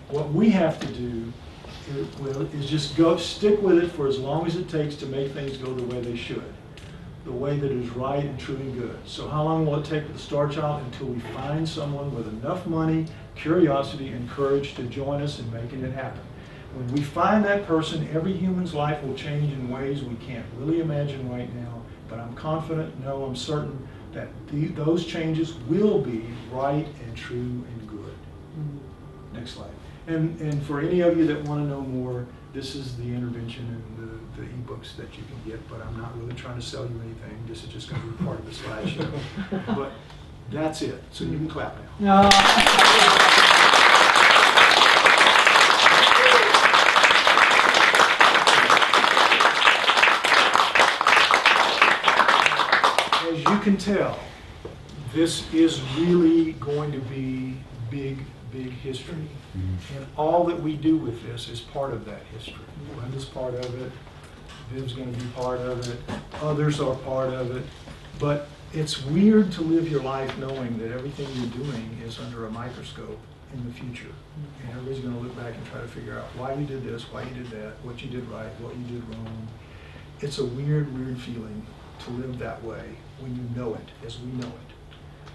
What we have to do is just stick with it for as long as it takes to make things go the way they should, the way that is right and true and good. So how long will it take with the Starchild? Until we find someone with enough money, curiosity, and courage to join us in making it happen. When we find that person, every human's life will change in ways we can't really imagine right now, but I'm confident, no, I'm certain that those changes will be right and true and good. Next slide. And for any of you that want to know more, this is the intervention and the e-books that you can get, but I'm not really trying to sell you anything. This is just going to be part of the slideshow. But that's it. So you can clap now. As you can tell, this is really going to be big history. And all that we do with this is part of that history. Belinda's part of it, Viv's going to be part of it, others are part of it. But it's weird to live your life knowing that everything you're doing is under a microscope in the future. And everybody's going to look back and try to figure out why you did this, why you did that, what you did right, what you did wrong. It's a weird feeling to live that way when you know it, as we know it.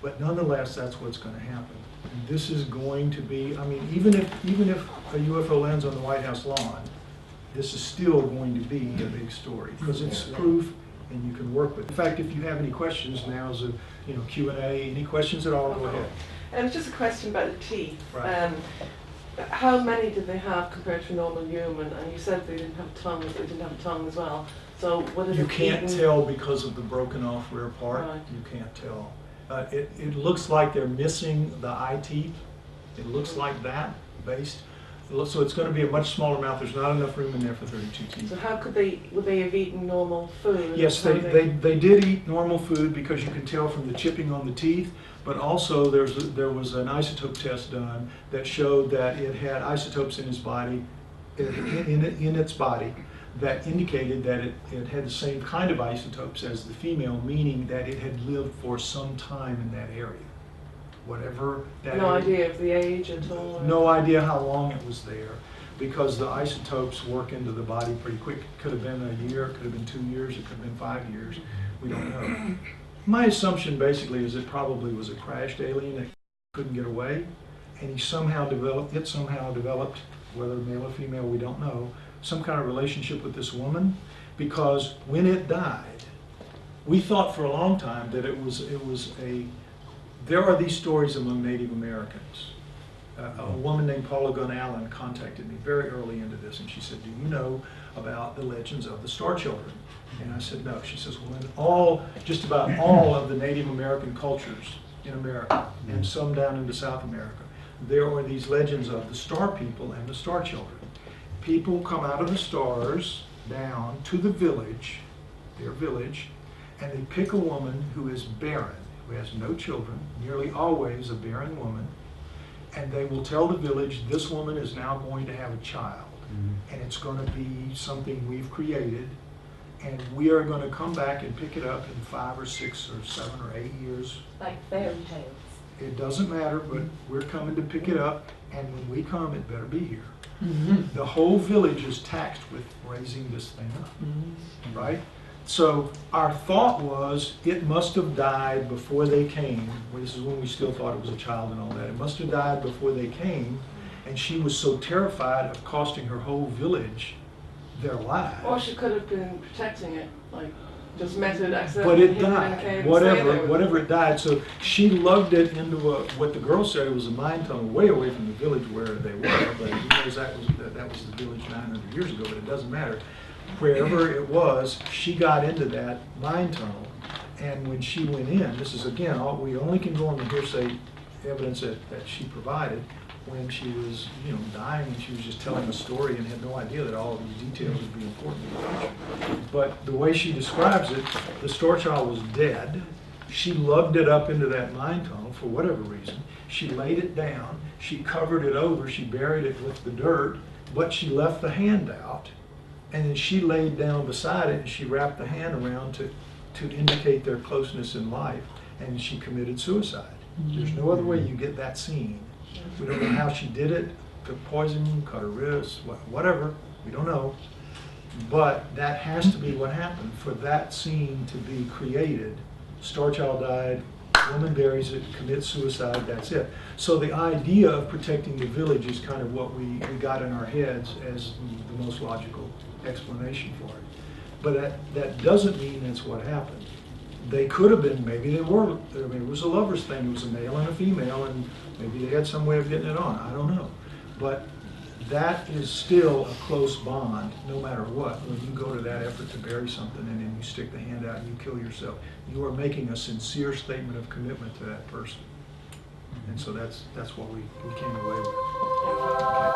But nonetheless, that's what's going to happen. And this is going to be, I mean, even if a UFO lands on the White House lawn, this is still going to be a big story because it's proof and you can work with it. In fact, if you have any questions, now is a Q&A. Any questions at all, go ahead. It's just a question about the teeth. Right. How many did they have compared to a normal human? And you said they didn't have tongues, they didn't have a tongue as well. So what did you can't tell because of the broken off rear part. Right. You can't tell. It looks like they're missing the eye teeth. It looks like that, based. So it's going to be a much smaller mouth. There's not enough room in there for 32 teeth. So how could would they have eaten normal food? Yes, they did eat normal food because you can tell from the chipping on the teeth, but also there was an isotope test done that showed that it had isotopes in his body, in its body, that indicated that it had the same kind of isotopes as the female, meaning that it had lived for some time in that area. Whatever that No idea of the age at all? No idea how long it was there, because the isotopes work into the body pretty quick. It could have been a year, it could have been 2 years, it could have been 5 years. We don't know. My assumption basically is it probably was a crashed alien that couldn't get away, and it somehow developed, whether male or female, we don't know, some kind of relationship with this woman, because when it died, we thought for a long time that it was there are these stories among Native Americans. A woman named Paula Gunn Allen contacted me very early into this, and she said, do you know about the legends of the Star Children? And I said, no. She says, well, in just about all of the Native American cultures in America, and some down into South America, there are these legends of the Star People and the Star Children. People come out of the stars down to the village, their village, and they pick a woman who is barren, who has no children, nearly always a barren woman, and they will tell the village, this woman is now going to have a child, and it's going to be something we've created, and we are going to come back and pick it up in 5 or 6 or 7 or 8 years. Like fairy tales. It doesn't matter, but we're coming to pick it up, and when we come, it better be here. The whole village is taxed with raising this thing up, right? So our thought was it must have died before they came. Well, this is when we still thought it was a child and all that. It must have died before they came, and she was so terrified of costing her whole village their lives. Or she could have been protecting it, like just met it accidentally. But it died, whatever it died. So she lugged it into what the girl said it was a mine tunnel way away from the village where they were, but he knows that was the village 900 years ago, but it doesn't matter. Wherever it was, she got into that mine tunnel, and when she went in, this is again, we only can go on the hearsay evidence that she provided when she was dying, and she was just telling a story and had no idea that all of these details would be important in the future. But the way she describes it, the Starchild was dead. She lugged it up into that mine tunnel for whatever reason. She laid it down, she covered it over, she buried it with the dirt, but she left the hand out. And then she laid down beside it and she wrapped the hand around to indicate their closeness in life, and she committed suicide. There's no other way you get that scene. We don't know how she did it, took poison, cut her wrist, whatever, we don't know. But that has to be what happened for that scene to be created. Starchild died, woman buries it, commits suicide, that's it. So the idea of protecting the village is kind of what we got in our heads as the most logical explanation for it. But that doesn't mean that's what happened. They could have been, maybe they were, I mean, it was a lover's thing, it was a male and a female, and maybe they had some way of getting it on, I don't know. But that is still a close bond, no matter what. When you go to that effort to bury something and then you stick the hand out and you kill yourself, you are making a sincere statement of commitment to that person. And so that's what we came away with.